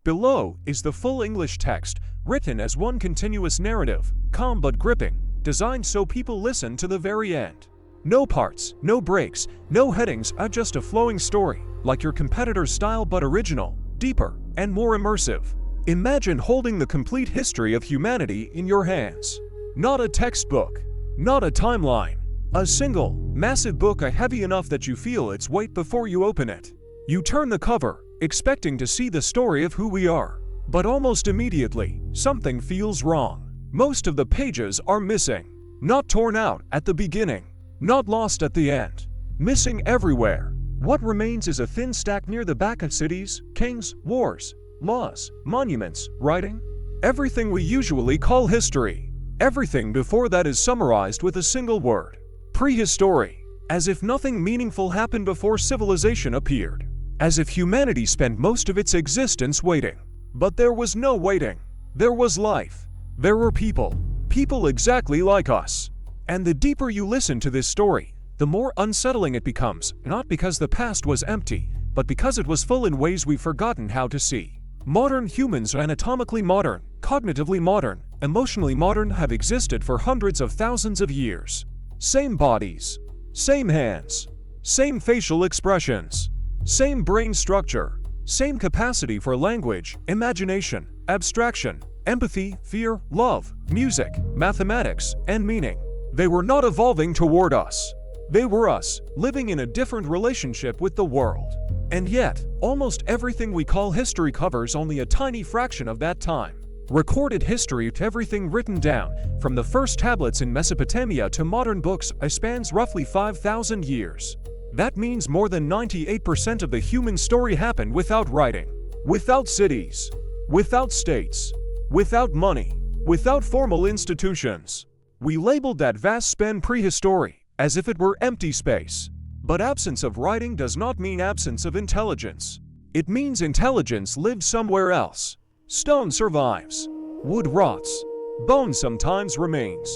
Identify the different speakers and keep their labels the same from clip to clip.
Speaker 1: Below is the full English text, written as one continuous narrative, calm but gripping, designed so people listen to the very end. No parts, no breaks, no headings, just a flowing story, like your competitor's style but original, deeper, and more immersive. Imagine holding the complete history of humanity in your hands. Not a textbook, not a timeline. A single, massive book heavy enough that you feel its weight before you open it. You turn the cover, expecting to see the story of who we are. But almost immediately, something feels wrong. Most of the pages are missing. Not torn out at the beginning. Not lost at the end. Missing everywhere. What remains is a thin stack near the back of cities, kings, wars, laws, monuments, writing. Everything we usually call history. Everything before that is summarized with a single word. Prehistory. As if nothing meaningful happened before civilization appeared. As if humanity spent most of its existence waiting. But there was no waiting. There was life. There were people. People exactly like us. And the deeper you listen to this story, the more unsettling it becomes, not because the past was empty, but because it was full in ways we've forgotten how to see. Modern humans, anatomically modern, cognitively modern, emotionally modern, have existed for hundreds of thousands of years. Same bodies, same hands, same facial expressions, same brain structure, same capacity for language, imagination, abstraction, empathy, fear, love, music, mathematics, and meaning. They were not evolving toward us. They were us, living in a different relationship with the world. And yet, almost everything we call history covers only a tiny fraction of that time. Recorded history, everything written down, from the first tablets in Mesopotamia to modern books, spans roughly 5,000 years. That means more than 98% of the human story happened without writing, without cities, without states, without money, without formal institutions. We labeled that vast span prehistory, as if it were empty space. But absence of writing does not mean absence of intelligence. It means intelligence lived somewhere else. Stone survives. Wood rots. Bone sometimes remains.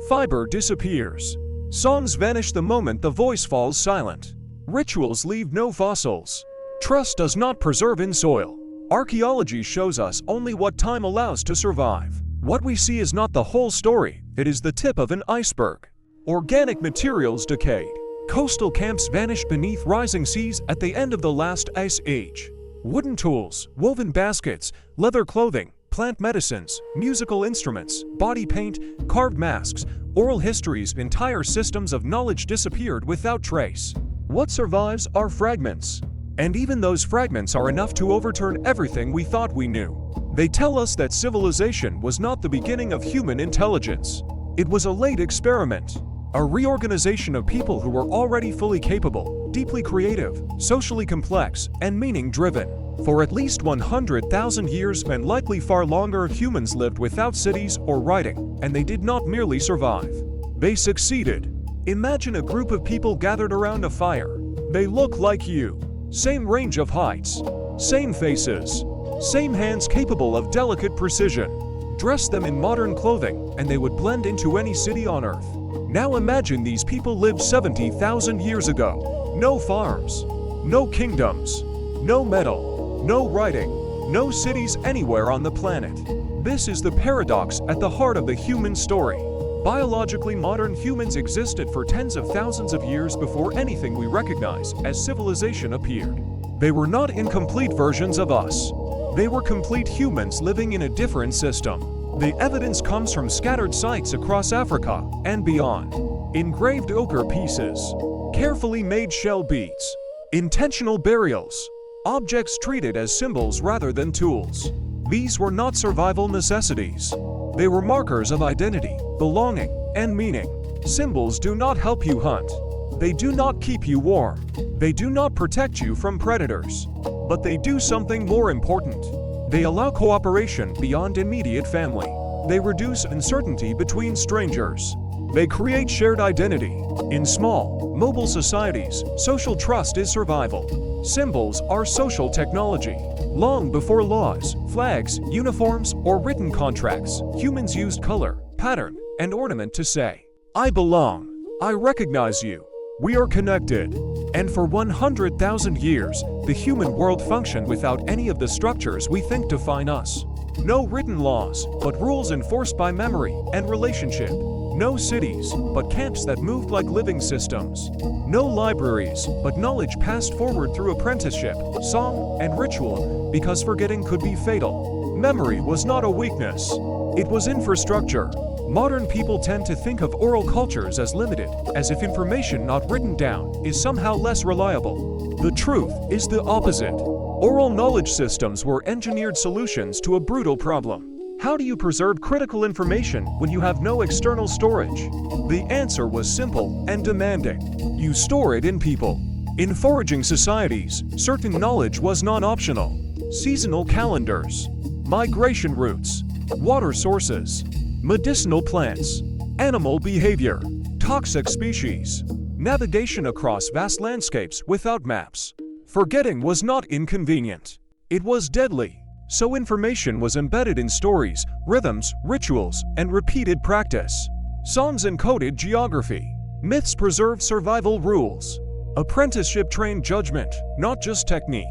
Speaker 1: Fiber disappears. Songs vanish the moment the voice falls silent. Rituals leave no fossils. Trust does not preserve in soil. Archaeology shows us only what time allows to survive. What we see is not the whole story, it is the tip of an iceberg. Organic materials decayed. Coastal camps vanished beneath rising seas at the end of the last ice age. Wooden tools, woven baskets, leather clothing, plant medicines, musical instruments, body paint, carved masks, oral histories, entire systems of knowledge disappeared without trace. What survives are fragments. And even those fragments are enough to overturn everything we thought we knew. They tell us that civilization was not the beginning of human intelligence. It was a late experiment. A reorganization of people who were already fully capable, deeply creative, socially complex, and meaning-driven. For at least 100,000 years and likely far longer, humans lived without cities or writing, and they did not merely survive. They succeeded. Imagine a group of people gathered around a fire. They look like you. Same range of heights. Same faces. Same hands capable of delicate precision. Dress them in modern clothing, and they would blend into any city on Earth. Now imagine these people lived 70,000 years ago. No farms, no kingdoms, no metal, no writing, no cities anywhere on the planet. This is the paradox at the heart of the human story. Biologically modern humans existed for tens of thousands of years before anything we recognize as civilization appeared. They were not incomplete versions of us. They were complete humans living in a different system. The evidence comes from scattered sites across Africa and beyond. Engraved ochre pieces, carefully made shell beads, intentional burials, objects treated as symbols rather than tools. These were not survival necessities. They were markers of identity, belonging, and meaning. Symbols do not help you hunt. They do not keep you warm. They do not protect you from predators. But they do something more important. They allow cooperation beyond immediate family. They reduce uncertainty between strangers. They create shared identity. In small, mobile societies, social trust is survival. Symbols are social technology. Long before laws, flags, uniforms, or written contracts, humans used color, pattern, and ornament to say, "I belong. I recognize you. We are connected. And for 100,000 years, the human world functioned without any of the structures we think define us. No written laws, but rules enforced by memory and relationship. No cities, but camps that moved like living systems. No libraries, but knowledge passed forward through apprenticeship, song, and ritual, because forgetting could be fatal. Memory was not a weakness. It was infrastructure. Modern people tend to think of oral cultures as limited, as if information not written down is somehow less reliable. The truth is the opposite. Oral knowledge systems were engineered solutions to a brutal problem. How do you preserve critical information when you have no external storage? The answer was simple and demanding. You store it in people. In foraging societies, certain knowledge was non-optional. Seasonal calendars, migration routes, water sources, medicinal plants, animal behavior, toxic species, navigation across vast landscapes without maps. Forgetting was not inconvenient. It was deadly. So information was embedded in stories, rhythms, rituals, and repeated practice. Songs encoded geography. Myths preserved survival rules. Apprenticeship trained judgment, not just technique.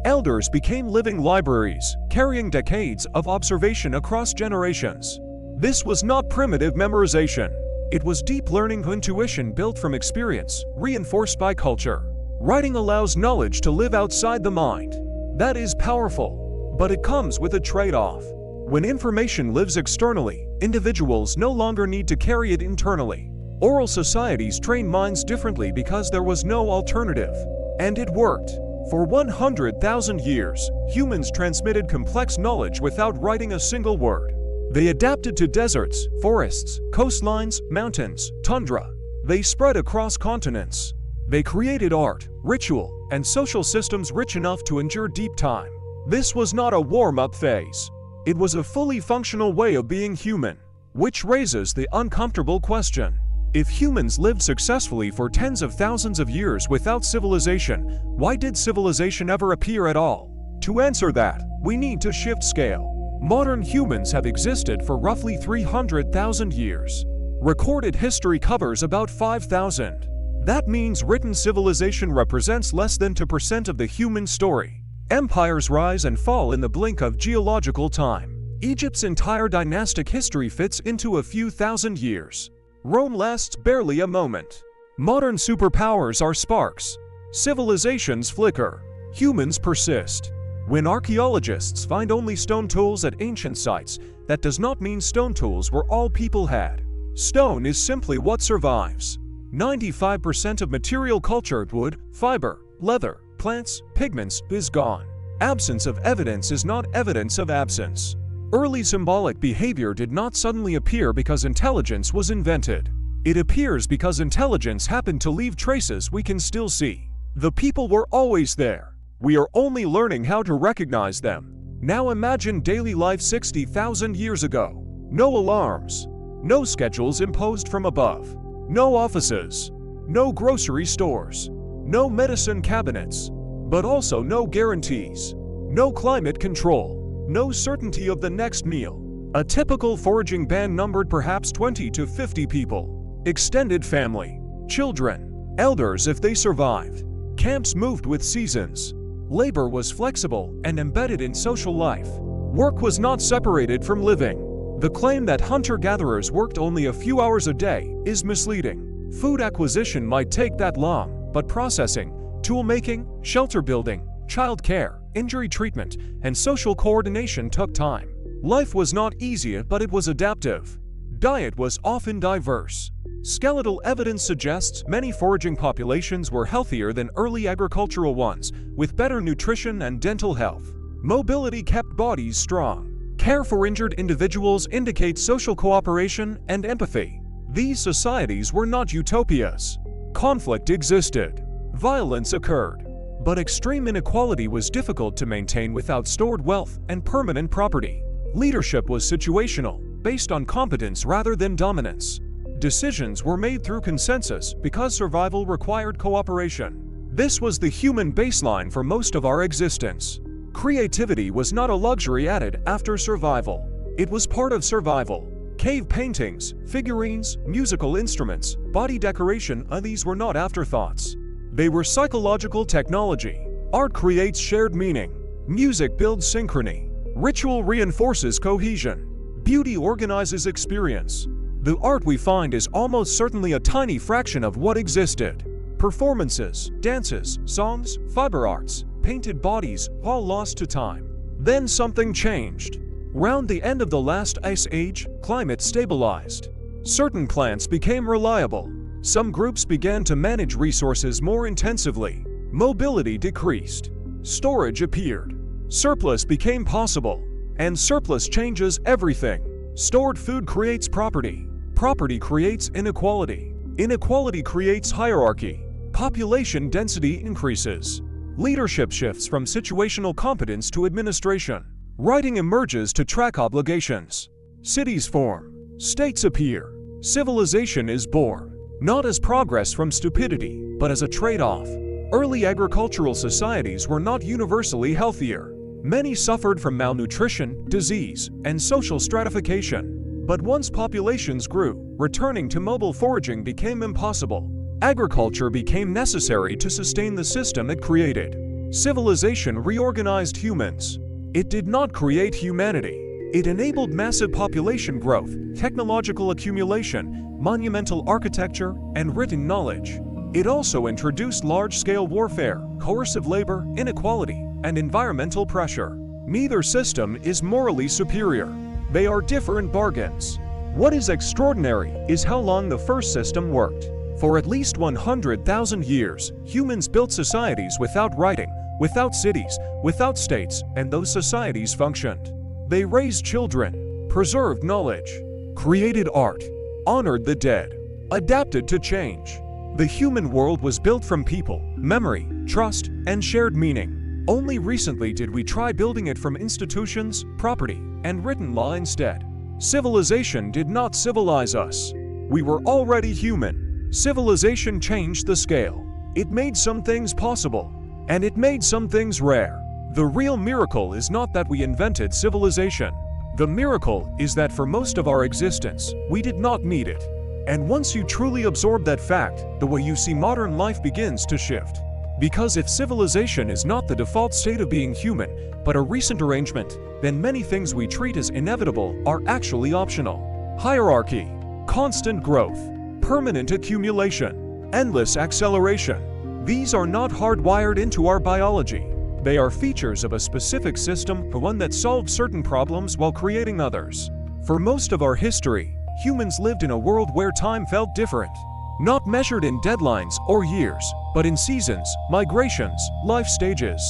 Speaker 1: Elders became living libraries, carrying decades of observation across generations. This was not primitive memorization. It was deep learning intuition built from experience, reinforced by culture. Writing allows knowledge to live outside the mind. That is powerful. But it comes with a trade-off. When information lives externally, individuals no longer need to carry it internally. Oral societies train minds differently because there was no alternative. And it worked. For 100,000 years, humans transmitted complex knowledge without writing a single word. They adapted to deserts, forests, coastlines, mountains, tundra. They spread across continents. They created art, ritual, and social systems rich enough to endure deep time. This was not a warm-up phase. It was a fully functional way of being human. Which raises the uncomfortable question. If humans lived successfully for tens of thousands of years without civilization, why did civilization ever appear at all? To answer that, we need to shift scale. Modern humans have existed for roughly 300,000 years. Recorded history covers about 5,000. That means written civilization represents less than 2% of the human story. Empires rise and fall in the blink of geological time. Egypt's entire dynastic history fits into a few thousand years. Rome lasts barely a moment. Modern superpowers are sparks. Civilizations flicker. Humans persist. When archaeologists find only stone tools at ancient sites, that does not mean stone tools were all people had. Stone is simply what survives. 95% of material cultured wood, fiber, leather, plants, pigments is gone. Absence of evidence is not evidence of absence. Early symbolic behavior did not suddenly appear because intelligence was invented. It appears because intelligence happened to leave traces we can still see. The people were always there. We are only learning how to recognize them. Now imagine daily life 60,000 years ago. No alarms. No schedules imposed from above. No offices. No grocery stores. No medicine cabinets, but also no guarantees. No climate control. No certainty of the next meal. A typical foraging band numbered perhaps 20 to 50 people. Extended family. Children. Elders if they survived. Camps moved with seasons. Labor was flexible and embedded in social life. Work was not separated from living. The claim that hunter-gatherers worked only a few hours a day is misleading. Food acquisition might take that long, but processing, tool-making, shelter building, child care, injury treatment, and social coordination took time. Life was not easy, but it was adaptive. Diet was often diverse. Skeletal evidence suggests many foraging populations were healthier than early agricultural ones, with better nutrition and dental health. Mobility kept bodies strong. Care for injured individuals indicates social cooperation and empathy. These societies were not utopias. Conflict existed. Violence occurred. But extreme inequality was difficult to maintain without stored wealth and permanent property. Leadership was situational, based on competence rather than dominance. Decisions were made through consensus because survival required cooperation. This was the human baseline for most of our existence. Creativity was not a luxury added after survival. It was part of survival. Cave paintings, figurines, musical instruments, body decoration, these were not afterthoughts. They were psychological technology. Art creates shared meaning. Music builds synchrony. Ritual reinforces cohesion. Beauty organizes experience. The art we find is almost certainly a tiny fraction of what existed. Performances, dances, songs, fiber arts, painted bodies, all lost to time. Then something changed. Round the end of the last ice age, climate stabilized. Certain plants became reliable. Some groups began to manage resources more intensively. Mobility decreased. Storage appeared. Surplus became possible. And surplus changes everything. Stored food creates property. Property creates inequality. Inequality creates hierarchy. Population density increases. Leadership shifts from situational competence to administration. Writing emerges to track obligations. Cities form. States appear. Civilization is born, not as progress from stupidity, but as a trade-off. Early agricultural societies were not universally healthier. Many suffered from malnutrition, disease, and social stratification. But once populations grew, returning to mobile foraging became impossible. Agriculture became necessary to sustain the system it created. Civilization reorganized humans. It did not create humanity. It enabled massive population growth, technological accumulation, monumental architecture, and written knowledge. It also introduced large-scale warfare, coercive labor, inequality, and environmental pressure. Neither system is morally superior. They are different bargains. What is extraordinary is how long the first system worked. For at least 100,000 years, humans built societies without writing, without cities, without states, and those societies functioned. They raised children, preserved knowledge, created art, honored the dead, adapted to change. The human world was built from people, memory, trust, and shared meaning. Only recently did we try building it from institutions, property, and written law instead. Civilization did not civilize us. We were already human. Civilization changed the scale. It made some things possible, and it made some things rare. The real miracle is not that we invented civilization. The miracle is that for most of our existence, we did not need it. And once you truly absorb that fact, the way you see modern life begins to shift. Because if civilization is not the default state of being human, but a recent arrangement, then many things we treat as inevitable are actually optional. Hierarchy, constant growth, permanent accumulation, endless acceleration. These are not hardwired into our biology. They are features of a specific system, one that solved certain problems while creating others. For most of our history, humans lived in a world where time felt different. Not measured in deadlines or years, but in seasons, migrations, life stages.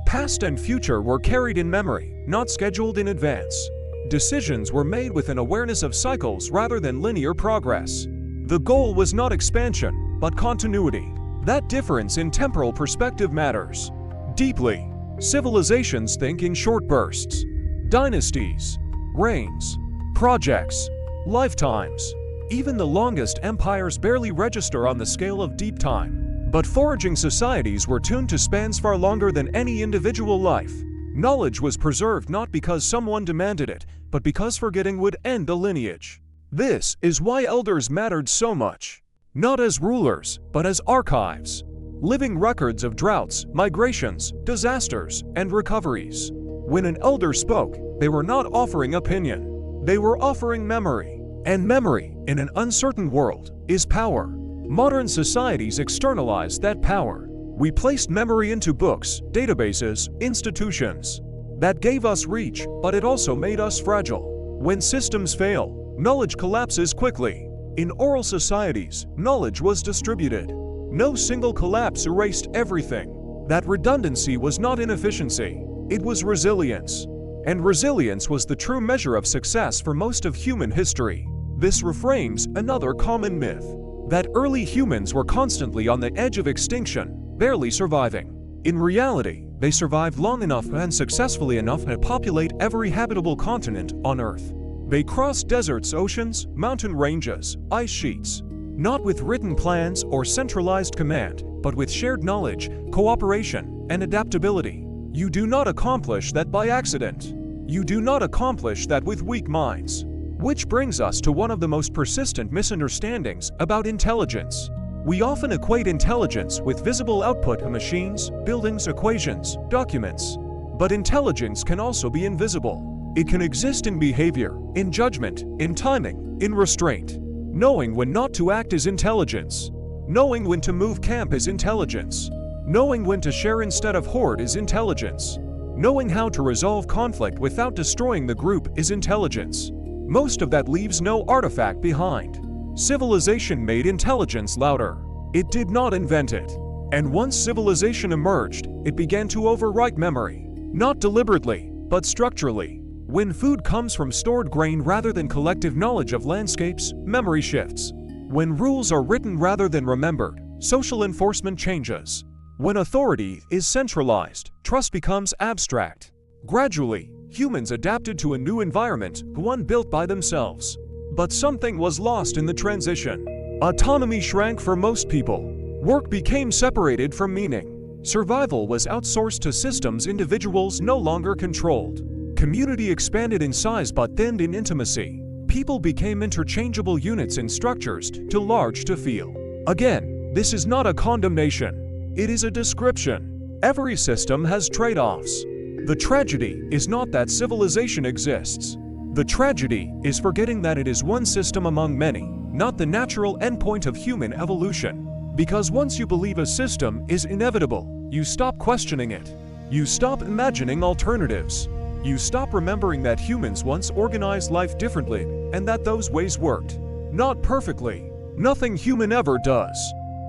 Speaker 1: Past and future were carried in memory, not scheduled in advance. Decisions were made with an awareness of cycles rather than linear progress. The goal was not expansion, but continuity. That difference in temporal perspective matters deeply. Civilizations think in short bursts. Dynasties, reigns, projects, lifetimes. Even the longest empires barely register on the scale of deep time. But foraging societies were tuned to spans far longer than any individual life. Knowledge was preserved not because someone demanded it, but because forgetting would end the lineage. This is why elders mattered so much. Not as rulers, but as archives. Living records of droughts, migrations, disasters, and recoveries. When an elder spoke, they were not offering opinion. They were offering memory. And memory, in an uncertain world, is power. Modern societies externalized that power. We placed memory into books, databases, institutions. That gave us reach, but it also made us fragile. When systems fail, knowledge collapses quickly. In oral societies, knowledge was distributed. No single collapse erased everything. That redundancy was not inefficiency. It was resilience. And resilience was the true measure of success for most of human history. This reframes another common myth, that early humans were constantly on the edge of extinction, barely surviving. In reality, they survived long enough and successfully enough to populate every habitable continent on Earth. They crossed deserts, oceans, mountain ranges, ice sheets, not with written plans or centralized command, but with shared knowledge, cooperation, and adaptability. You do not accomplish that by accident. You do not accomplish that with weak minds. Which brings us to one of the most persistent misunderstandings about intelligence. We often equate intelligence with visible output of machines, buildings, equations, documents. But intelligence can also be invisible. It can exist in behavior, in judgment, in timing, in restraint. Knowing when not to act is intelligence. Knowing when to move camp is intelligence. Knowing when to share instead of hoard is intelligence. Knowing how to resolve conflict without destroying the group is intelligence. Most of that leaves no artifact behind. Civilization made intelligence louder. It did not invent it. And once civilization emerged, it began to overwrite memory. Not deliberately, but structurally. When food comes from stored grain rather than collective knowledge of landscapes, memory shifts. When rules are written rather than remembered, social enforcement changes. When authority is centralized, trust becomes abstract. Gradually, humans adapted to a new environment, one built by themselves. But something was lost in the transition. Autonomy shrank for most people. Work became separated from meaning. Survival was outsourced to systems individuals no longer controlled. Community expanded in size but thinned in intimacy. People became interchangeable units in structures too large to feel. Again, this is not a condemnation. It is a description. Every system has trade-offs. The tragedy is not that civilization exists. The tragedy is forgetting that it is one system among many, not the natural endpoint of human evolution. Because once you believe a system is inevitable, you stop questioning it. You stop imagining alternatives. You stop remembering that humans once organized life differently and that those ways worked. Not perfectly. Nothing human ever does.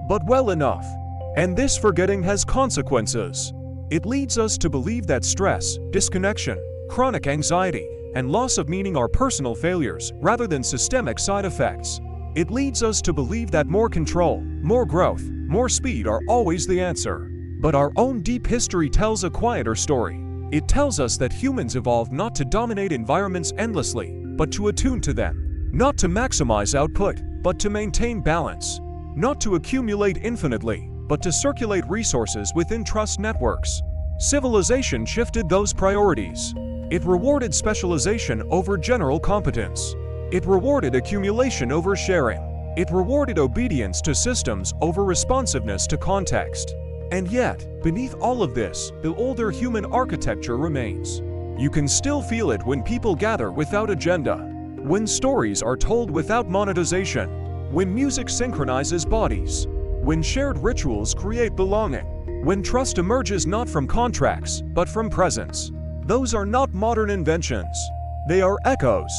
Speaker 1: But well enough. And this forgetting has consequences. It leads us to believe that stress, disconnection, chronic anxiety, and loss of meaning are personal failures rather than systemic side effects. It leads us to believe that more control, more growth, more speed are always the answer. But our own deep history tells a quieter story. It tells us that humans evolved not to dominate environments endlessly, but to attune to them. Not to maximize output, but to maintain balance. Not to accumulate infinitely, but to circulate resources within trust networks. Civilization shifted those priorities. It rewarded specialization over general competence. It rewarded accumulation over sharing. It rewarded obedience to systems over responsiveness to context. And yet, beneath all of this, the older human architecture remains. You can still feel it when people gather without agenda, when stories are told without monetization, when music synchronizes bodies, when shared rituals create belonging, when trust emerges not from contracts, but from presence. Those are not modern inventions. They are echoes.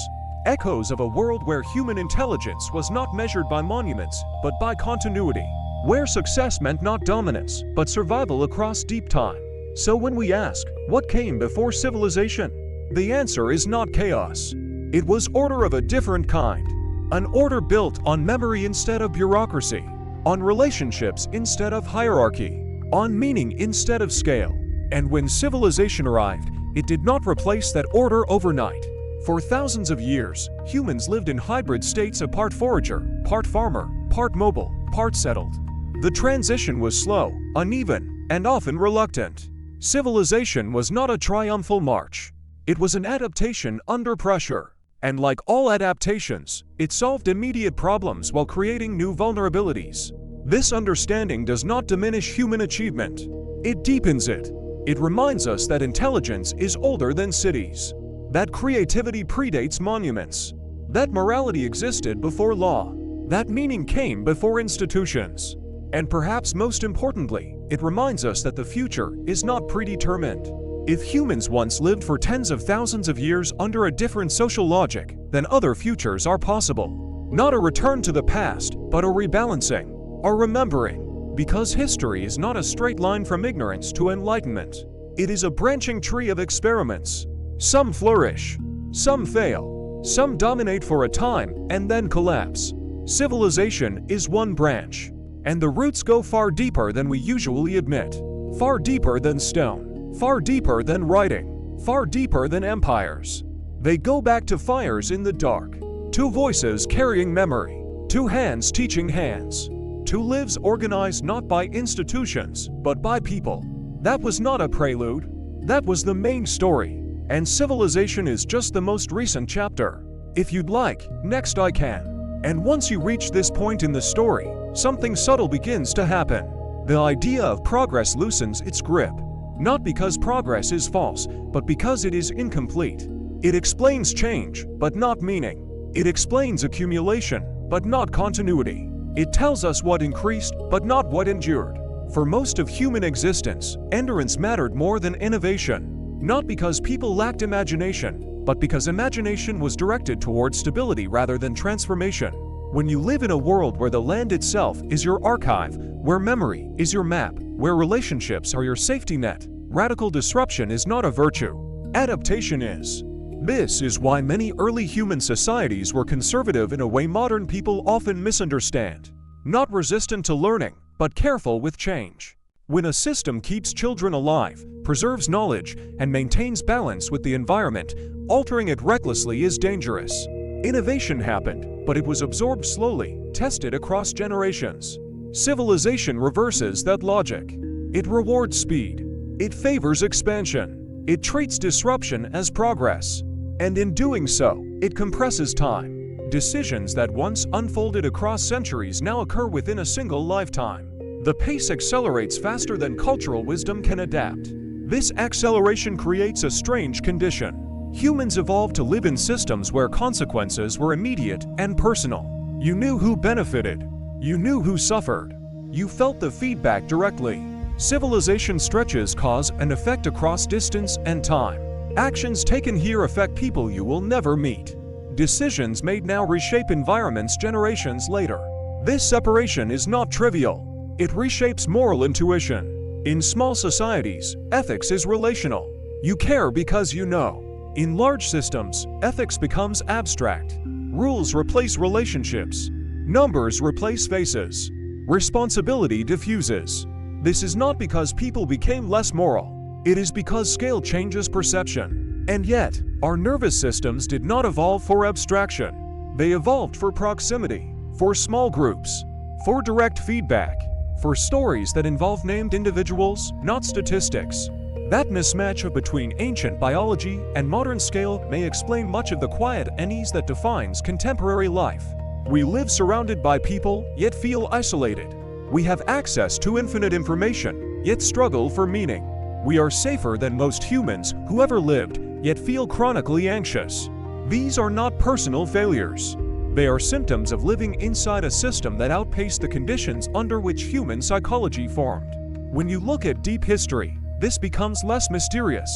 Speaker 1: Echoes of a world where human intelligence was not measured by monuments, but by continuity. Where success meant not dominance, but survival across deep time. So when we ask, what came before civilization? The answer is not chaos. It was order of a different kind. An order built on memory instead of bureaucracy, on relationships instead of hierarchy, on meaning instead of scale. And when civilization arrived, it did not replace that order overnight. For thousands of years, humans lived in hybrid states of part forager, part farmer, part mobile, part settled. The transition was slow, uneven, and often reluctant. Civilization was not a triumphal march. It was an adaptation under pressure. And like all adaptations, it solved immediate problems while creating new vulnerabilities. This understanding does not diminish human achievement. It deepens it. It reminds us that intelligence is older than cities, that creativity predates monuments, that morality existed before law, that meaning came before institutions. And perhaps most importantly, it reminds us that the future is not predetermined. If humans once lived for tens of thousands of years under a different social logic, then other futures are possible. Not a return to the past, but a rebalancing, a remembering. Because history is not a straight line from ignorance to enlightenment. It is a branching tree of experiments. Some flourish, some fail, some dominate for a time and then collapse. Civilization is one branch, and the roots go far deeper than we usually admit. Far deeper than stone, far deeper than writing, far deeper than empires. They go back to fires in the dark, to voices carrying memory, to hands teaching hands. To lives organized not by institutions, but by people. That was not a prelude. That was the main story. And civilization is just the most recent chapter. If you'd like, next I can. And once you reach this point in the story, something subtle begins to happen. The idea of progress loosens its grip. Not because progress is false, but because it is incomplete. It explains change, but not meaning. It explains accumulation, but not continuity. It tells us what increased, but not what endured. For most of human existence, endurance mattered more than innovation. Not because people lacked imagination, but because imagination was directed toward stability rather than transformation. When you live in a world where the land itself is your archive, where memory is your map, where relationships are your safety net, radical disruption is not a virtue. Adaptation is. This is why many early human societies were conservative in a way modern people often misunderstand. Not resistant to learning, but careful with change. When a system keeps children alive, preserves knowledge, and maintains balance with the environment, altering it recklessly is dangerous. Innovation happened, but it was absorbed slowly, tested across generations. Civilization reverses that logic. It rewards speed. It favors expansion. It treats disruption as progress. And in doing so, it compresses time. Decisions that once unfolded across centuries now occur within a single lifetime. The pace accelerates faster than cultural wisdom can adapt. This acceleration creates a strange condition. Humans evolved to live in systems where consequences were immediate and personal. You knew who benefited. You knew who suffered. You felt the feedback directly. Civilization stretches cause and effect across distance and time. Actions taken here affect people you will never meet. Decisions made now reshape environments generations later. This separation is not trivial. It reshapes moral intuition. In small societies, ethics is relational. You care because you know. In large systems, ethics becomes abstract. Rules replace relationships. Numbers replace faces. Responsibility diffuses. This is not because people became less moral. It is because scale changes perception. And yet, our nervous systems did not evolve for abstraction. They evolved for proximity, for small groups, for direct feedback, for stories that involve named individuals, not statistics. That mismatch between ancient biology and modern scale may explain much of the quiet unease that defines contemporary life. We live surrounded by people, yet feel isolated. We have access to infinite information, yet struggle for meaning. We are safer than most humans who ever lived, yet feel chronically anxious. These are not personal failures. They are symptoms of living inside a system that outpaced the conditions under which human psychology formed. When you look at deep history, this becomes less mysterious.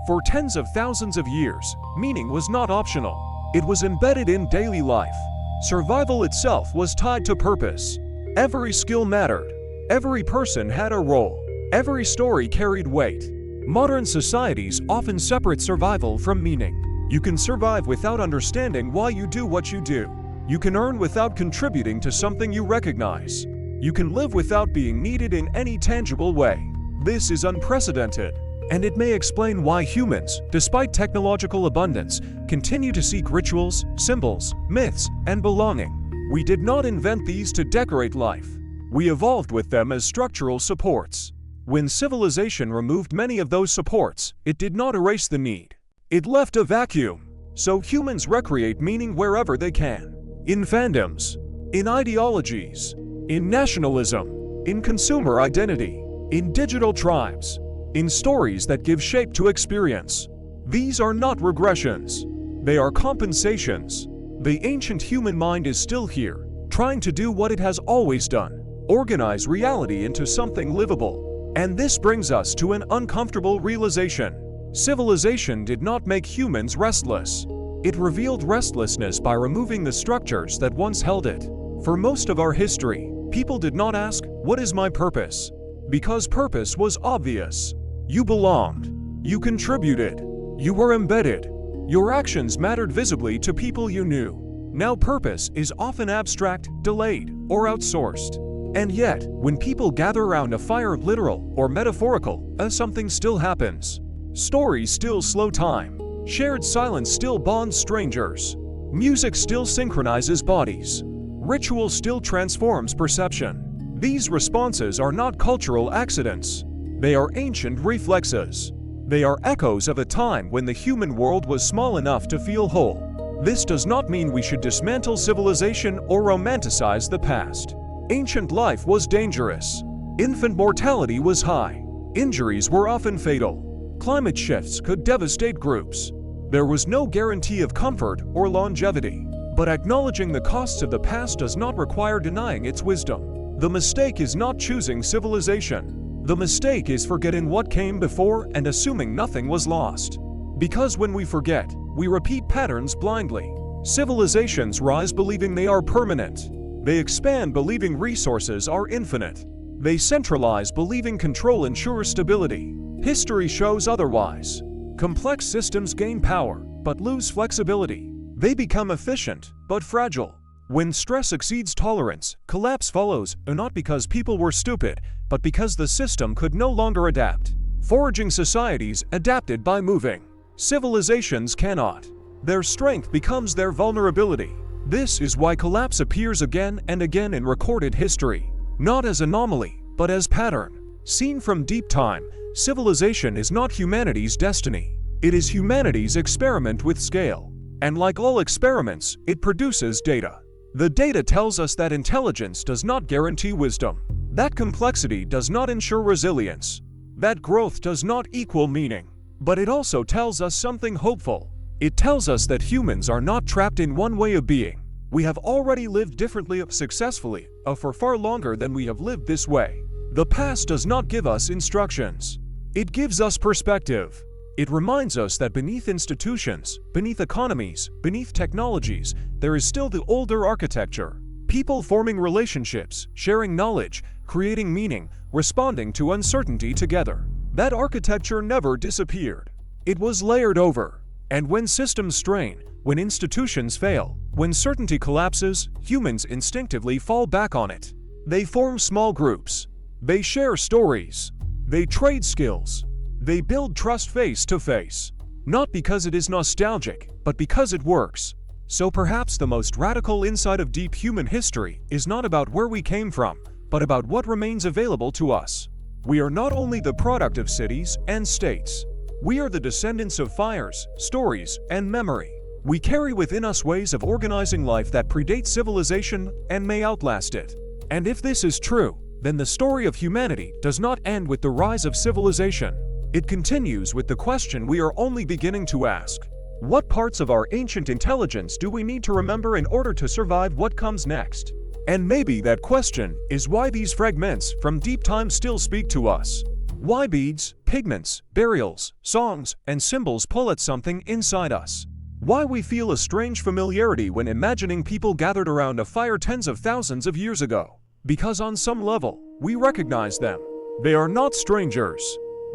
Speaker 1: For tens of thousands of years, meaning was not optional. It was embedded in daily life. Survival itself was tied to purpose. Every skill mattered. Every person had a role. Every story carried weight. Modern societies often separate survival from meaning. You can survive without understanding why you do what you do. You can earn without contributing to something you recognize. You can live without being needed in any tangible way. This is unprecedented, and it may explain why humans, despite technological abundance, continue to seek rituals, symbols, myths, and belonging. We did not invent these to decorate life. We evolved with them as structural supports. When civilization removed many of those supports, it did not erase the need. It left a vacuum. So humans recreate meaning wherever they can. In fandoms, in ideologies, in nationalism, in consumer identity, in digital tribes, in stories that give shape to experience. These are not regressions. They are compensations. The ancient human mind is still here, trying to do what it has always done, organize reality into something livable. And this brings us to an uncomfortable realization. Civilization did not make humans restless. It revealed restlessness by removing the structures that once held it. For most of our history, people did not ask, "What is my purpose?" Because purpose was obvious. You belonged. You contributed. You were embedded. Your actions mattered visibly to people you knew. Now purpose is often abstract, delayed, or outsourced. And yet, when people gather around a fire, literal or metaphorical, something still happens. Stories still slow time. Shared silence still bonds strangers. Music still synchronizes bodies. Ritual still transforms perception. These responses are not cultural accidents. They are ancient reflexes. They are echoes of a time when the human world was small enough to feel whole, This does not mean we should dismantle civilization or romanticize the past. Ancient life was dangerous. Infant mortality was high. Injuries were often fatal. Climate shifts could devastate groups. There was no guarantee of comfort or longevity. But acknowledging the costs of the past does not require denying its wisdom. The mistake is not choosing civilization. The mistake is forgetting what came before and assuming nothing was lost. Because when we forget, we repeat patterns blindly. Civilizations rise believing they are permanent. They expand believing resources are infinite. They centralize believing control ensures stability. History shows otherwise. Complex systems gain power, but lose flexibility. They become efficient, but fragile. When stress exceeds tolerance, collapse follows, not because people were stupid, but because the system could no longer adapt. Foraging societies adapted by moving. Civilizations cannot. Their strength becomes their vulnerability. This is why collapse appears again and again in recorded history. Not as anomaly, but as pattern. Seen from deep time, civilization is not humanity's destiny. It is humanity's experiment with scale. And like all experiments, it produces data. The data tells us that intelligence does not guarantee wisdom. That complexity does not ensure resilience. That growth does not equal meaning. But it also tells us something hopeful. It tells us that humans are not trapped in one way of being. We have already lived differently, successfully, for far longer than we have lived this way. The past does not give us instructions. It gives us perspective. It reminds us that beneath institutions, beneath economies, beneath technologies, there is still the older architecture. People forming relationships, sharing knowledge, creating meaning, responding to uncertainty together. That architecture never disappeared. It was layered over. And when systems strain, when institutions fail, when certainty collapses, humans instinctively fall back on it. They form small groups. They share stories. They trade skills. They build trust face to face. Not because it is nostalgic, but because it works. So perhaps the most radical insight of deep human history is not about where we came from, but about what remains available to us. We are not only the product of cities and states. We are the descendants of fires, stories, and memory. We carry within us ways of organizing life that predate civilization and may outlast it. And if this is true, then the story of humanity does not end with the rise of civilization. It continues with the question we are only beginning to ask. What parts of our ancient intelligence do we need to remember in order to survive what comes next? And maybe that question is why these fragments from deep time still speak to us. Why beads, pigments, burials, songs, and symbols pull at something inside us. Why we feel a strange familiarity when imagining people gathered around a fire tens of thousands of years ago. Because on some level, we recognize them. They are not strangers.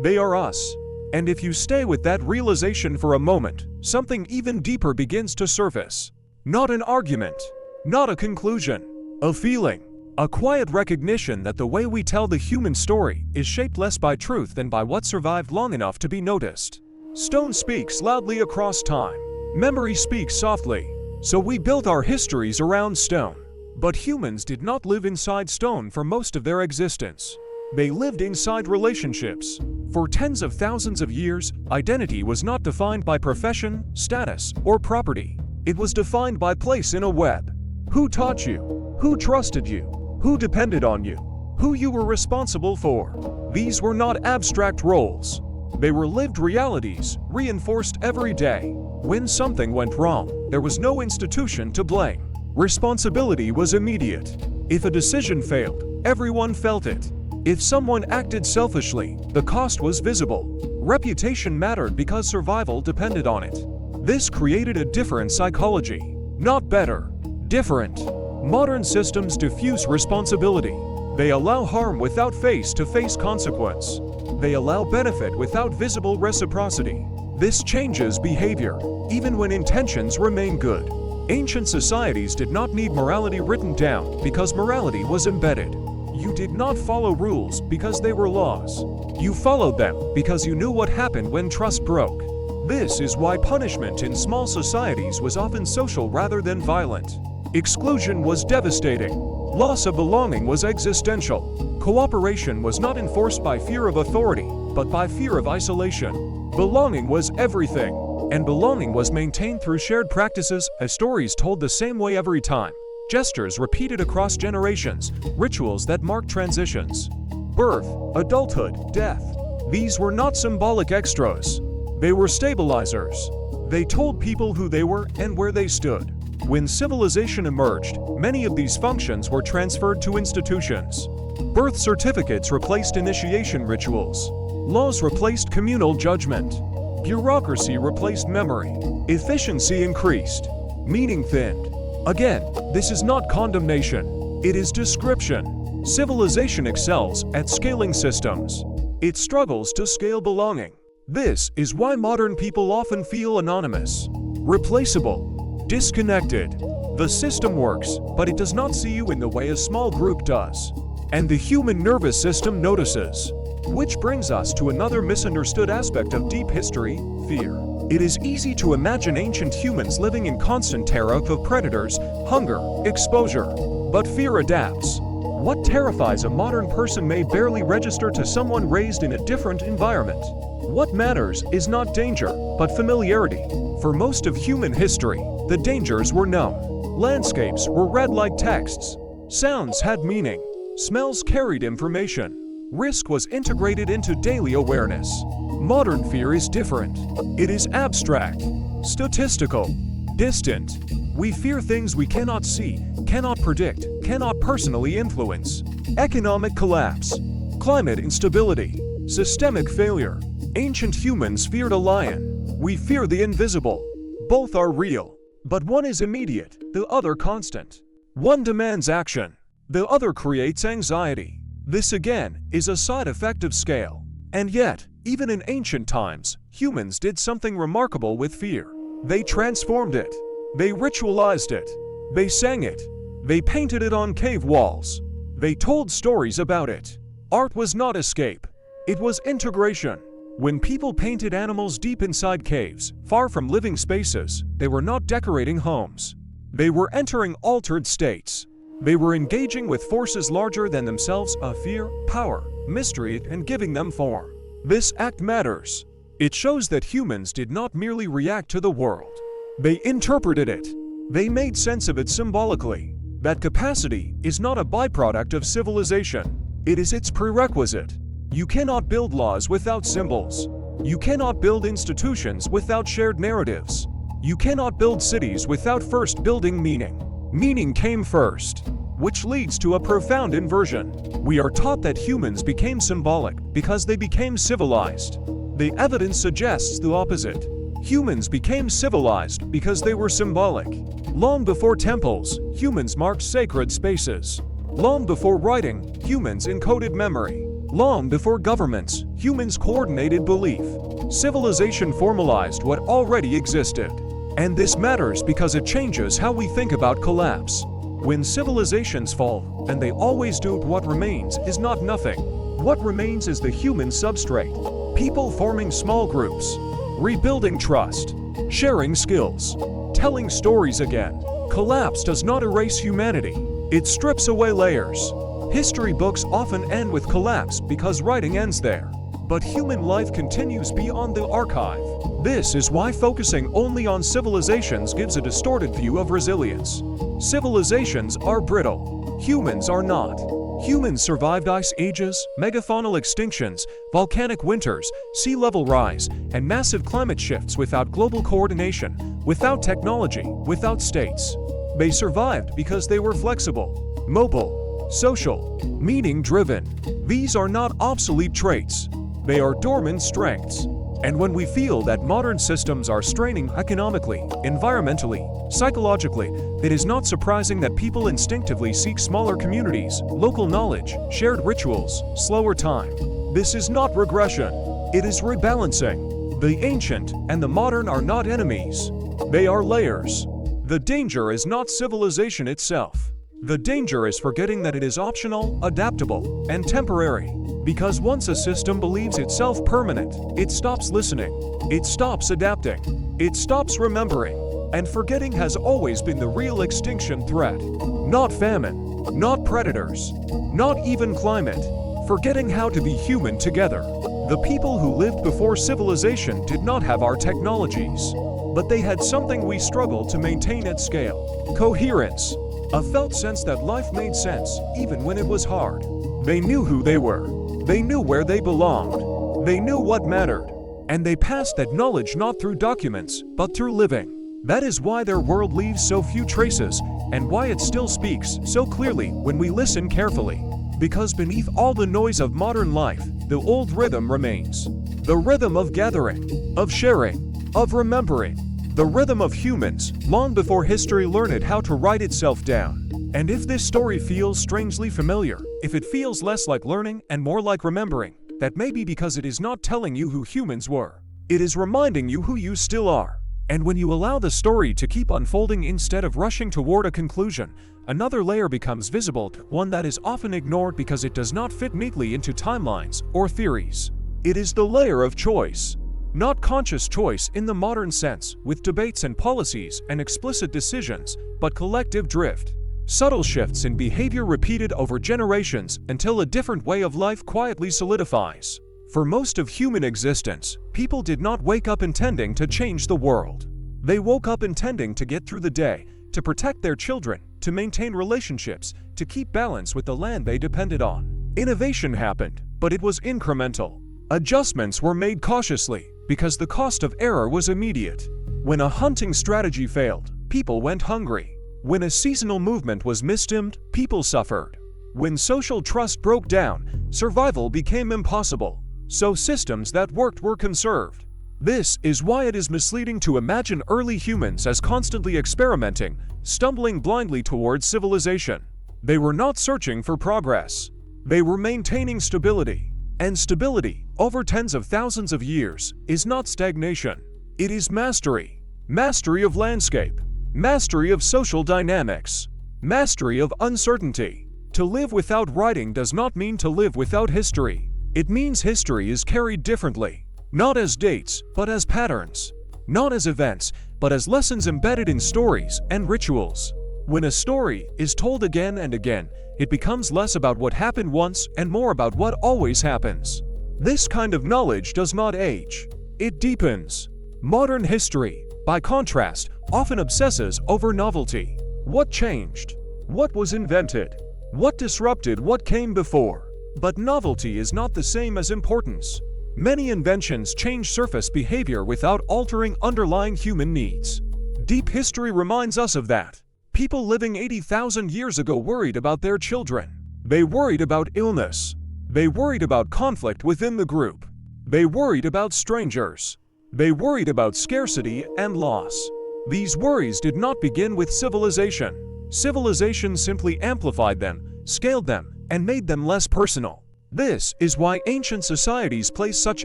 Speaker 1: They are us. And if you stay with that realization for a moment, something even deeper begins to surface. Not an argument, not a conclusion, a feeling, a quiet recognition that the way we tell the human story is shaped less by truth than by what survived long enough to be noticed. Stone speaks loudly across time. Memory speaks softly. So we built our histories around stone. But humans did not live inside stone for most of their existence. They lived inside relationships. For tens of thousands of years, identity was not defined by profession, status, or property. It was defined by place in a web. Who taught you? Who trusted you? Who depended on you? Who you were responsible for? These were not abstract roles. They were lived realities, reinforced every day. When something went wrong, there was no institution to blame. Responsibility was immediate. If a decision failed, everyone felt it. If someone acted selfishly, the cost was visible. Reputation mattered because survival depended on it. This created a different psychology. Not better, different. Modern systems diffuse responsibility. They allow harm without face-to-face consequence. They allow benefit without visible reciprocity. This changes behavior, even when intentions remain good. Ancient societies did not need morality written down because morality was embedded. You did not follow rules because they were laws. You followed them because you knew what happened when trust broke. This is why punishment in small societies was often social rather than violent. Exclusion was devastating. Loss of belonging was existential. Cooperation was not enforced by fear of authority, but by fear of isolation. Belonging was everything. And belonging was maintained through shared practices, as stories told the same way every time. Gestures repeated across generations, rituals that marked transitions. Birth, adulthood, death. These were not symbolic extras. They were stabilizers. They told people who they were and where they stood. When civilization emerged, many of these functions were transferred to institutions. Birth certificates replaced initiation rituals. Laws replaced communal judgment. Bureaucracy replaced memory. Efficiency increased. Meaning thinned. Again, this is not condemnation. It is description. Civilization excels at scaling systems. It struggles to scale belonging. This is why modern people often feel anonymous, replaceable, disconnected. The system works, but it does not see you in the way a small group does. And the human nervous system notices. Which brings us to another misunderstood aspect of deep history, fear. It is easy to imagine ancient humans living in constant terror of predators, hunger, exposure. But fear adapts. What terrifies a modern person may barely register to someone raised in a different environment. What matters is not danger, but familiarity. For most of human history, the dangers were known. Landscapes were read like texts. Sounds had meaning. Smells carried information. Risk was integrated into daily awareness. Modern fear is different. It is abstract, statistical, distant. We fear things we cannot see, cannot predict, cannot personally influence. Economic collapse, climate instability, systemic failure. Ancient humans feared a lion. We fear the invisible. Both are real, but one is immediate, the other constant. One demands action, the other creates anxiety. This again is a side effect of scale. And yet, even in ancient times, humans did something remarkable with fear. They transformed it. They ritualized it. They sang it. They painted it on cave walls. They told stories about it. Art was not escape. It was integration. When people painted animals deep inside caves, far from living spaces, they were not decorating homes. They were entering altered states. They were engaging with forces larger than themselves of fear, power, mystery, and giving them form. This act matters. It shows that humans did not merely react to the world. They interpreted it. They made sense of it symbolically. That capacity is not a byproduct of civilization. It is its prerequisite. You cannot build laws without symbols. You cannot build institutions without shared narratives. You cannot build cities without first building meaning. Meaning came first, which leads to a profound inversion. We are taught that humans became symbolic because they became civilized. The evidence suggests the opposite. Humans became civilized because they were symbolic. Long before temples, humans marked sacred spaces. Long before writing, humans encoded memory. Long before governments, humans coordinated belief. Civilization formalized what already existed. And this matters because it changes how we think about collapse. When civilizations fall, and they always do, what remains is not nothing. What remains is the human substrate. People forming small groups, rebuilding trust, sharing skills, telling stories again. Collapse does not erase humanity. It strips away layers. History books often end with collapse because writing ends there. But human life continues beyond the archive. This is why focusing only on civilizations gives a distorted view of resilience. Civilizations are brittle. Humans are not. Humans survived ice ages, megafaunal extinctions, volcanic winters, sea level rise, and massive climate shifts without global coordination, without technology, without states. They survived because they were flexible, mobile, social, meaning-driven. These are not obsolete traits. They are dormant strengths. And when we feel that modern systems are straining economically, environmentally, psychologically, it is not surprising that people instinctively seek smaller communities, local knowledge, shared rituals, slower time. This is not regression. It is rebalancing. The ancient and the modern are not enemies. They are layers. The danger is not civilization itself. The danger is forgetting that it is optional, adaptable, and temporary. Because once a system believes itself permanent, it stops listening, it stops adapting, it stops remembering. And forgetting has always been the real extinction threat. Not famine, not predators, not even climate. Forgetting how to be human together. The people who lived before civilization did not have our technologies, but they had something we struggle to maintain at scale: coherence. A felt sense that life made sense, even when it was hard. They knew who they were. They knew where they belonged. They knew what mattered. And they passed that knowledge not through documents, but through living. That is why their world leaves so few traces, and why it still speaks so clearly when we listen carefully. Because beneath all the noise of modern life, the old rhythm remains. The rhythm of gathering, of sharing, of remembering. The rhythm of humans, long before history learned how to write itself down. And if this story feels strangely familiar, if it feels less like learning and more like remembering, that may be because it is not telling you who humans were. It is reminding you who you still are. And when you allow the story to keep unfolding instead of rushing toward a conclusion, another layer becomes visible, one that is often ignored because it does not fit neatly into timelines or theories. It is the layer of choice. Not conscious choice in the modern sense, with debates and policies and explicit decisions, but collective drift. Subtle shifts in behavior repeated over generations until a different way of life quietly solidifies. For most of human existence, people did not wake up intending to change the world. They woke up intending to get through the day, to protect their children, to maintain relationships, to keep balance with the land they depended on. Innovation happened, but it was incremental. Adjustments were made cautiously, because the cost of error was immediate. When a hunting strategy failed, people went hungry. When a seasonal movement was mistimed, people suffered. When social trust broke down, survival became impossible. So systems that worked were conserved. This is why it is misleading to imagine early humans as constantly experimenting, stumbling blindly towards civilization. They were not searching for progress. They were maintaining stability. And stability, over tens of thousands of years, is not stagnation. It is mastery. Mastery of landscape. Mastery of social dynamics. Mastery of uncertainty. To live without writing does not mean to live without history. It means history is carried differently. Not as dates, but as patterns. Not as events, but as lessons embedded in stories and rituals. When a story is told again and again, it becomes less about what happened once and more about what always happens. This kind of knowledge does not age. It deepens. Modern history, by contrast, often obsesses over novelty. What changed? What was invented? What disrupted what came before? But novelty is not the same as importance. Many inventions change surface behavior without altering underlying human needs. Deep history reminds us of that. People living 80,000 years ago worried about their children. They worried about illness. They worried about conflict within the group. They worried about strangers. They worried about scarcity and loss. These worries did not begin with civilization. Civilization simply amplified them, scaled them, and made them less personal. This is why ancient societies place such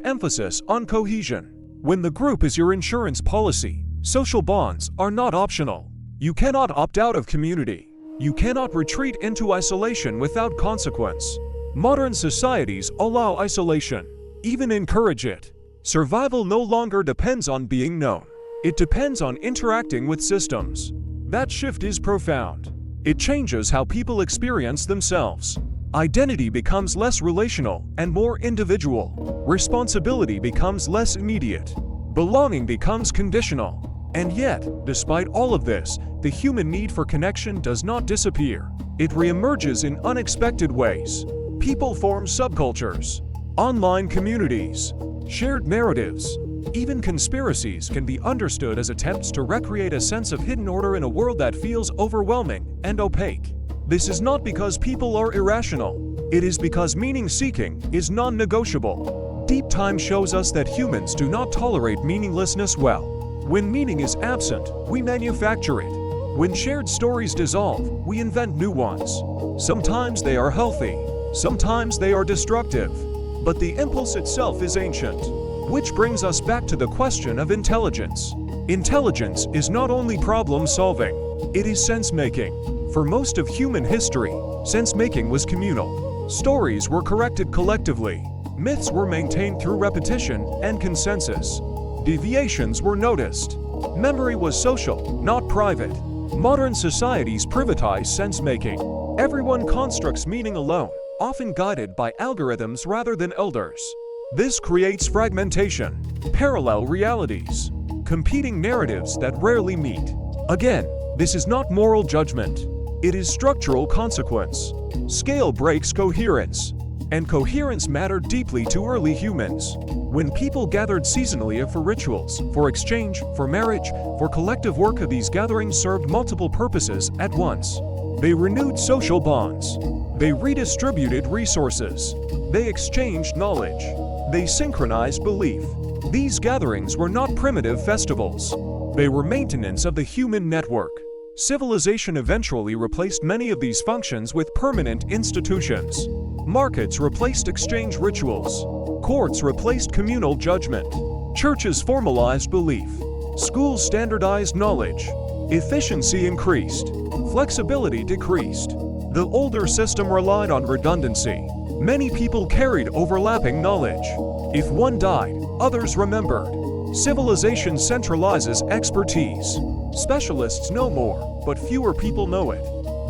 Speaker 1: emphasis on cohesion. When the group is your insurance policy, social bonds are not optional. You cannot opt out of community. You cannot retreat into isolation without consequence. Modern societies allow isolation, even encourage it. Survival no longer depends on being known. It depends on interacting with systems. That shift is profound. It changes how people experience themselves. Identity becomes less relational and more individual. Responsibility becomes less immediate. Belonging becomes conditional. And yet, despite all of this, the human need for connection does not disappear. It reemerges in unexpected ways. People form subcultures, online communities, shared narratives. Even conspiracies can be understood as attempts to recreate a sense of hidden order in a world that feels overwhelming and opaque. This is not because people are irrational. It is because meaning-seeking is non-negotiable. Deep time shows us that humans do not tolerate meaninglessness well. When meaning is absent, we manufacture it. When shared stories dissolve, we invent new ones. Sometimes they are healthy, sometimes they are destructive. But the impulse itself is ancient. Which brings us back to the question of intelligence. Intelligence is not only problem-solving, it is sense-making. For most of human history, sense-making was communal. Stories were corrected collectively. Myths were maintained through repetition and consensus. Deviations were noticed. Memory was social, not private. Modern societies privatize sense-making. Everyone constructs meaning alone, often guided by algorithms rather than elders. This creates fragmentation, parallel realities, competing narratives that rarely meet. Again, this is not moral judgment. It is structural consequence. Scale breaks coherence, and coherence mattered deeply to early humans. When people gathered seasonally for rituals, for exchange, for marriage, for collective work, these gatherings served multiple purposes at once. They renewed social bonds. They redistributed resources. They exchanged knowledge. They synchronized belief. These gatherings were not primitive festivals. They were maintenance of the human network. Civilization eventually replaced many of these functions with permanent institutions. Markets replaced exchange rituals. Courts replaced communal judgment. Churches formalized belief. Schools standardized knowledge. Efficiency increased. Flexibility decreased. The older system relied on redundancy. Many people carried overlapping knowledge. If one died, others remembered. Civilization centralizes expertise. Specialists know more, but fewer people know it.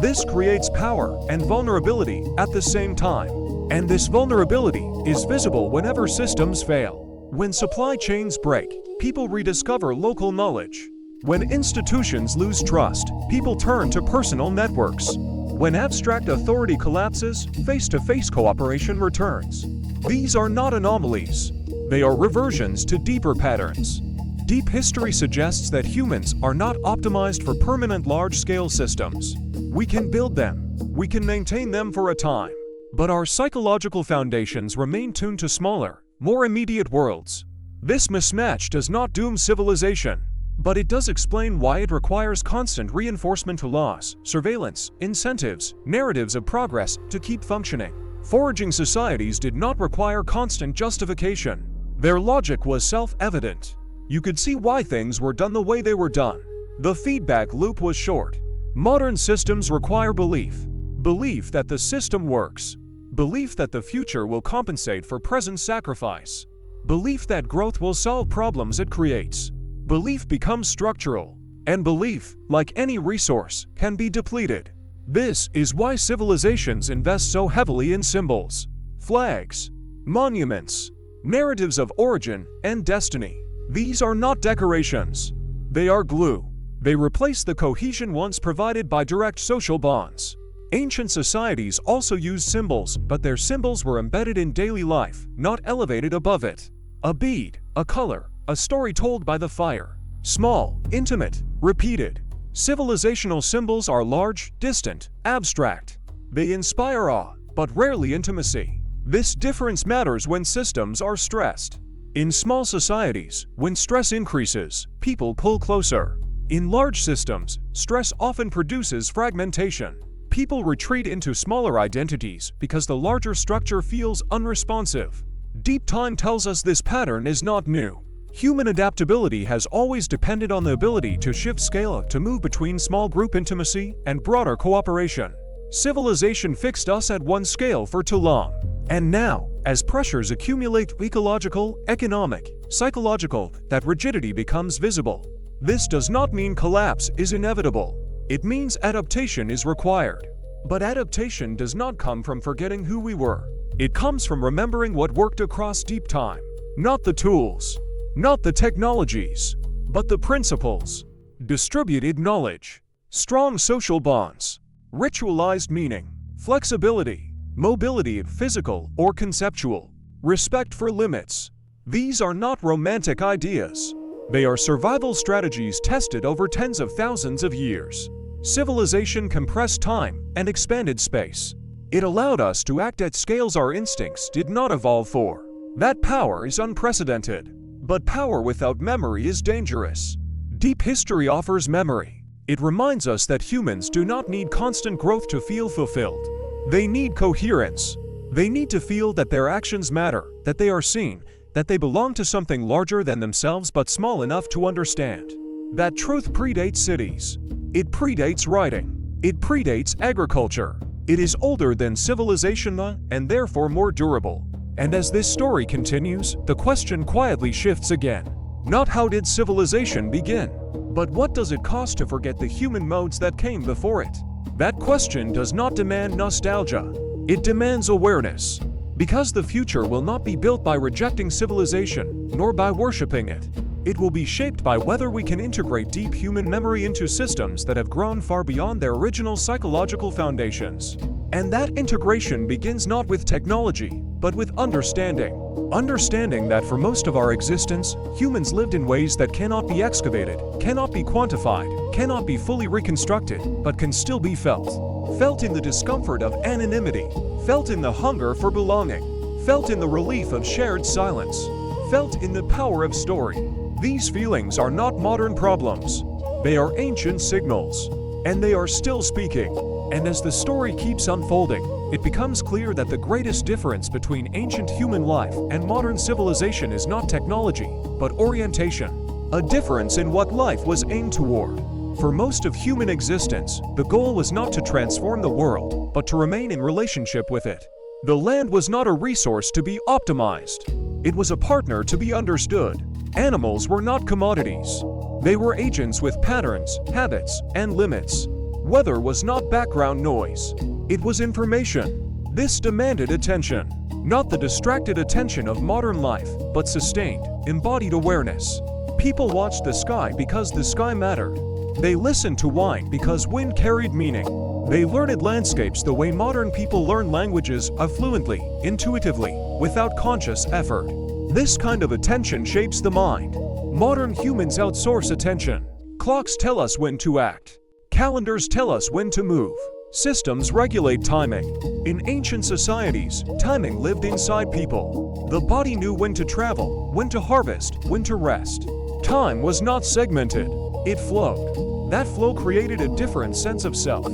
Speaker 1: This creates power and vulnerability at the same time. And this vulnerability is visible whenever systems fail. When supply chains break, people rediscover local knowledge. When institutions lose trust, people turn to personal networks. When abstract authority collapses, face-to-face cooperation returns. These are not anomalies. They are reversions to deeper patterns. Deep history suggests that humans are not optimized for permanent large-scale systems. We can build them. We can maintain them for a time. But our psychological foundations remain tuned to smaller, more immediate worlds. This mismatch does not doom civilization, but it does explain why it requires constant reinforcement to laws, surveillance, incentives, narratives of progress to keep functioning. Foraging societies did not require constant justification. Their logic was self-evident. You could see why things were done the way they were done. The feedback loop was short. Modern systems require belief. Belief that the system works. Belief that the future will compensate for present sacrifice. Belief that growth will solve problems it creates. Belief becomes structural. And belief, like any resource, can be depleted. This is why civilizations invest so heavily in symbols, flags, monuments, narratives of origin and destiny. These are not decorations. They are glue. They replace the cohesion once provided by direct social bonds. Ancient societies also used symbols, but their symbols were embedded in daily life, not elevated above it. A bead, a color, a story told by the fire. Small, intimate, repeated. Civilizational symbols are large, distant, abstract. They inspire awe, but rarely intimacy. This difference matters when systems are stressed. In small societies, when stress increases, people pull closer. In large systems, stress often produces fragmentation. People retreat into smaller identities because the larger structure feels unresponsive. Deep time tells us this pattern is not new. Human adaptability has always depended on the ability to shift scale to move between small group intimacy and broader cooperation. Civilization fixed us at one scale for too long. And now, as pressures accumulate ecological, economic, psychological, that rigidity becomes visible. This does not mean collapse is inevitable. It means adaptation is required. But adaptation does not come from forgetting who we were. It comes from remembering what worked across deep time. Not the tools, not the technologies, but the principles. Distributed knowledge, strong social bonds, ritualized meaning, flexibility, mobility, physical or conceptual, respect for limits. These are not romantic ideas. They are survival strategies tested over tens of thousands of years. Civilization compressed time and expanded space. It allowed us to act at scales our instincts did not evolve for. That power is unprecedented. But power without memory is dangerous. Deep history offers memory. It reminds us that humans do not need constant growth to feel fulfilled. They need coherence. They need to feel that their actions matter, that they are seen, that they belong to something larger than themselves but small enough to understand. That truth predates cities. It predates writing. It predates agriculture. It is older than civilization and therefore more durable. And as this story continues, the question quietly shifts again. Not how did civilization begin, but what does it cost to forget the human modes that came before it? That question does not demand nostalgia. It demands awareness. Because the future will not be built by rejecting civilization, nor by worshipping it. It will be shaped by whether we can integrate deep human memory into systems that have grown far beyond their original psychological foundations. And that integration begins not with technology, but with understanding. Understanding that for most of our existence, humans lived in ways that cannot be excavated, cannot be quantified, cannot be fully reconstructed, but can still be felt. Felt in the discomfort of anonymity, felt in the hunger for belonging, felt in the relief of shared silence, felt in the power of story. These feelings are not modern problems. They are ancient signals, and they are still speaking. And as the story keeps unfolding, it becomes clear that the greatest difference between ancient human life and modern civilization is not technology, but orientation. A difference in what life was aimed toward. For most of human existence, the goal was not to transform the world, but to remain in relationship with it. The land was not a resource to be optimized. It was a partner to be understood. Animals were not commodities. They were agents with patterns, habits, and limits. Weather was not background noise. It was information. This demanded attention. Not the distracted attention of modern life, but sustained, embodied awareness. People watched the sky because the sky mattered. They listened to wind because wind carried meaning. They learned landscapes the way modern people learn languages, fluently, intuitively, without conscious effort. This kind of attention shapes the mind. Modern humans outsource attention. Clocks tell us when to act. Calendars tell us when to move. Systems regulate timing. In ancient societies, timing lived inside people. The body knew when to travel, when to harvest, when to rest. Time was not segmented. It flowed. That flow created a different sense of self.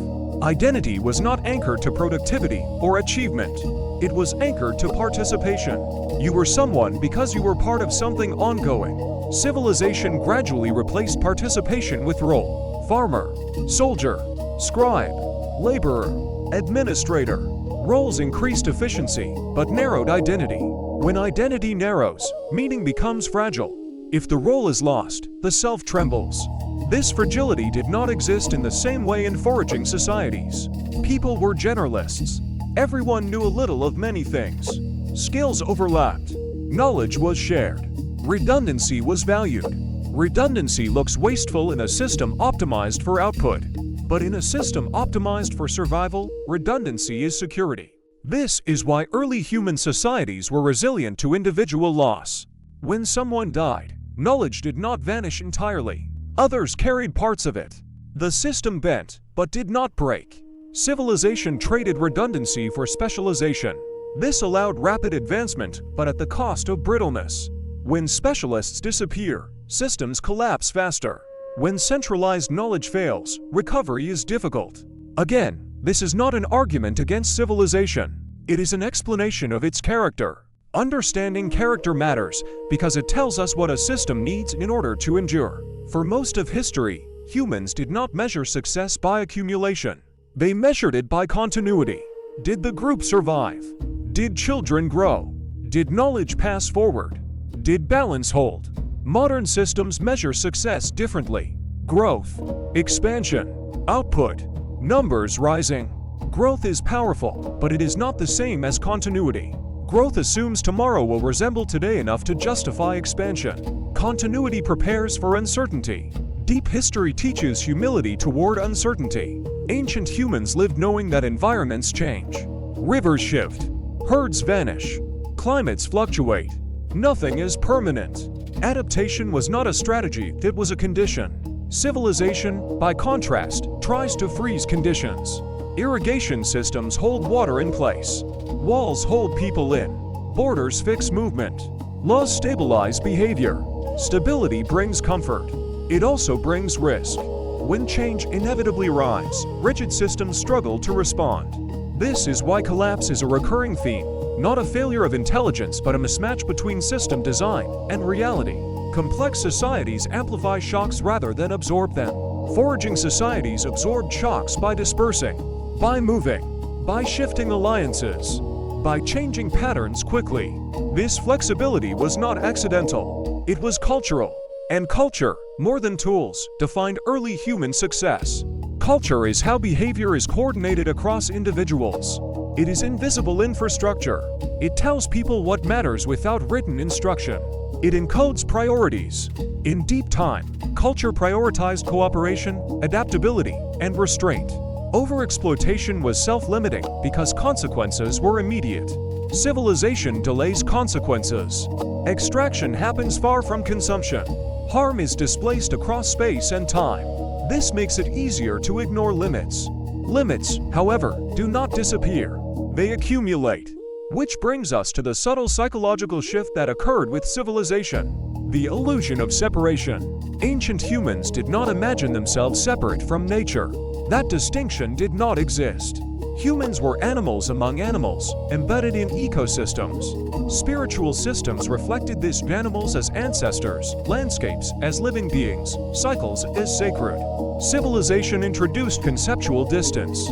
Speaker 1: Identity was not anchored to productivity or achievement. It was anchored to participation. You were someone because you were part of something ongoing. Civilization gradually replaced participation with role. Farmer, soldier, scribe, laborer, administrator. Roles increased efficiency, but narrowed identity. When identity narrows, meaning becomes fragile. If the role is lost, the self trembles. This fragility did not exist in the same way in foraging societies. People were generalists. Everyone knew a little of many things. Skills overlapped. Knowledge was shared. Redundancy was valued. Redundancy looks wasteful in a system optimized for output. But in a system optimized for survival, redundancy is security. This is why early human societies were resilient to individual loss. When someone died, knowledge did not vanish entirely. Others carried parts of it. The system bent, but did not break. Civilization traded redundancy for specialization. This allowed rapid advancement, but at the cost of brittleness. When specialists disappear, systems collapse faster. When centralized knowledge fails, recovery is difficult. Again, this is not an argument against civilization. It is an explanation of its character. Understanding character matters because it tells us what a system needs in order to endure. For most of history, humans did not measure success by accumulation. They measured it by continuity. Did the group survive? Did children grow? Did knowledge pass forward? Did balance hold? Modern systems measure success differently. Growth, expansion, output, numbers rising. Growth is powerful, but it is not the same as continuity. Growth assumes tomorrow will resemble today enough to justify expansion. Continuity prepares for uncertainty. Deep history teaches humility toward uncertainty. Ancient humans lived knowing that environments change. Rivers shift. Herds vanish. Climates fluctuate. Nothing is permanent. Adaptation was not a strategy, it was a condition. Civilization, by contrast, tries to freeze conditions. Irrigation systems hold water in place. Walls hold people in. Borders fix movement. Laws stabilize behavior. Stability brings comfort. It also brings risk. When change inevitably arrives, rigid systems struggle to respond. This is why collapse is a recurring theme, not a failure of intelligence but a mismatch between system design and reality. Complex societies amplify shocks rather than absorb them. Foraging societies absorbed shocks by dispersing, by moving, by shifting alliances, by changing patterns quickly. This flexibility was not accidental. It was cultural. And culture, more than tools, defined early human success. Culture is how behavior is coordinated across individuals. It is invisible infrastructure. It tells people what matters without written instruction. It encodes priorities. In deep time, culture prioritized cooperation, adaptability, and restraint. Overexploitation was self-limiting because consequences were immediate. Civilization delays consequences. Extraction happens far from consumption. Harm is displaced across space and time. This makes it easier to ignore limits. Limits, however, do not disappear. They accumulate. Which brings us to the subtle psychological shift that occurred with civilization. The illusion of separation. Ancient humans did not imagine themselves separate from nature. That distinction did not exist. Humans were animals among animals, embedded in ecosystems. Spiritual systems reflected these animals as ancestors, landscapes as living beings, cycles as sacred. Civilization introduced conceptual distance.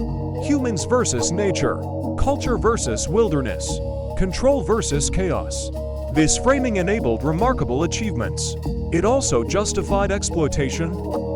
Speaker 1: Humans versus nature, culture versus wilderness, control versus chaos. This framing enabled remarkable achievements. It also justified exploitation,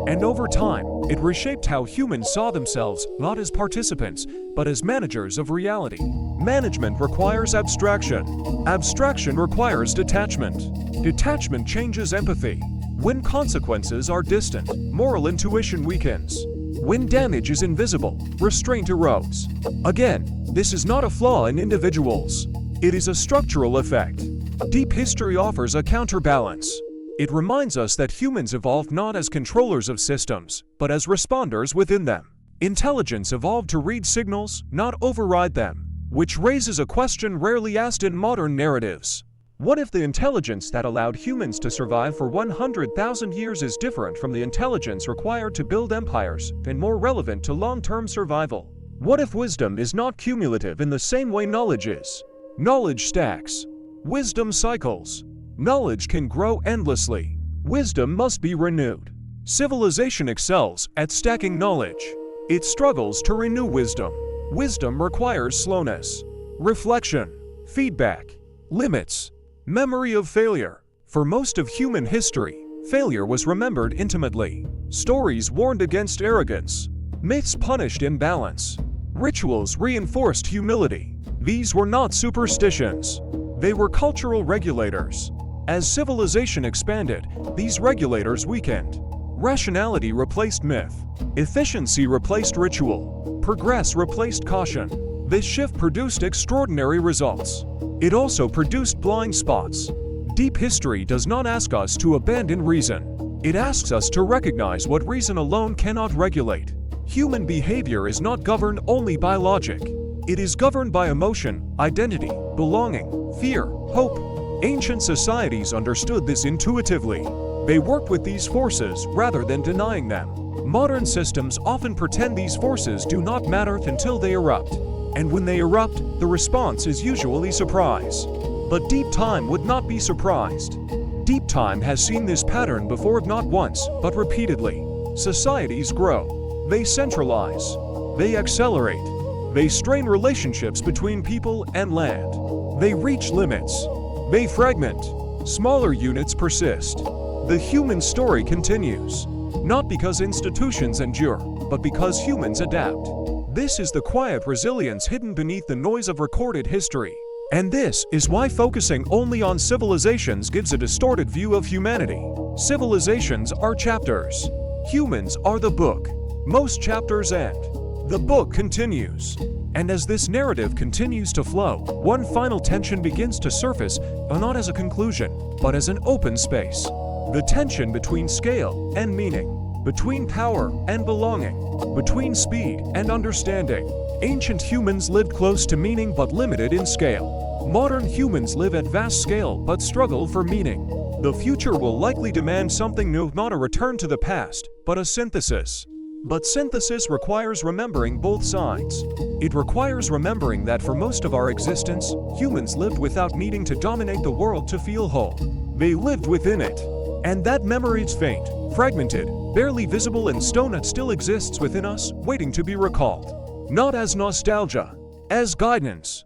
Speaker 1: and over time, it reshaped how humans saw themselves not as participants, but as managers of reality. Management requires abstraction. Abstraction requires detachment. Detachment changes empathy. When consequences are distant, moral intuition weakens. When damage is invisible, restraint erodes. Again, this is not a flaw in individuals. It is a structural effect. Deep history offers a counterbalance. It reminds us that humans evolved not as controllers of systems, but as responders within them. Intelligence evolved to read signals, not override them, which raises a question rarely asked in modern narratives. What if the intelligence that allowed humans to survive for 100,000 years is different from the intelligence required to build empires and more relevant to long-term survival? What if wisdom is not cumulative in the same way knowledge is? Knowledge stacks. Wisdom cycles. Knowledge can grow endlessly. Wisdom must be renewed. Civilization excels at stacking knowledge. It struggles to renew wisdom. Wisdom requires slowness, reflection, feedback, limits, memory of failure. For most of human history, failure was remembered intimately. Stories warned against arrogance. Myths punished imbalance. Rituals reinforced humility. These were not superstitions. They were cultural regulators. As civilization expanded, these regulators weakened. Rationality replaced myth. Efficiency replaced ritual. Progress replaced caution. This shift produced extraordinary results. It also produced blind spots. Deep history does not ask us to abandon reason. It asks us to recognize what reason alone cannot regulate. Human behavior is not governed only by logic. It is governed by emotion, identity, belonging, fear, hope. Ancient societies understood this intuitively. They worked with these forces rather than denying them. Modern systems often pretend these forces do not matter until they erupt. And when they erupt, the response is usually surprise. But deep time would not be surprised. Deep time has seen this pattern before, not once, but repeatedly. Societies grow. They centralize. They accelerate. They strain relationships between people and land. They reach limits. They fragment. Smaller units persist. The human story continues. Not because institutions endure, but because humans adapt. This is the quiet resilience hidden beneath the noise of recorded history. And this is why focusing only on civilizations gives a distorted view of humanity. Civilizations are chapters. Humans are the book. Most chapters end. The book continues. And as this narrative continues to flow, one final tension begins to surface, not as a conclusion, but as an open space. The tension between scale and meaning, between power and belonging, between speed and understanding. Ancient humans lived close to meaning but limited in scale. Modern humans live at vast scale but struggle for meaning. The future will likely demand something new, not a return to the past, but a synthesis. But synthesis requires remembering both sides. It requires remembering that for most of our existence, humans lived without needing to dominate the world to feel whole. They lived within it. And that memory is faint, fragmented, barely visible in stone, that still exists within us, waiting to be recalled. Not as nostalgia, as guidance.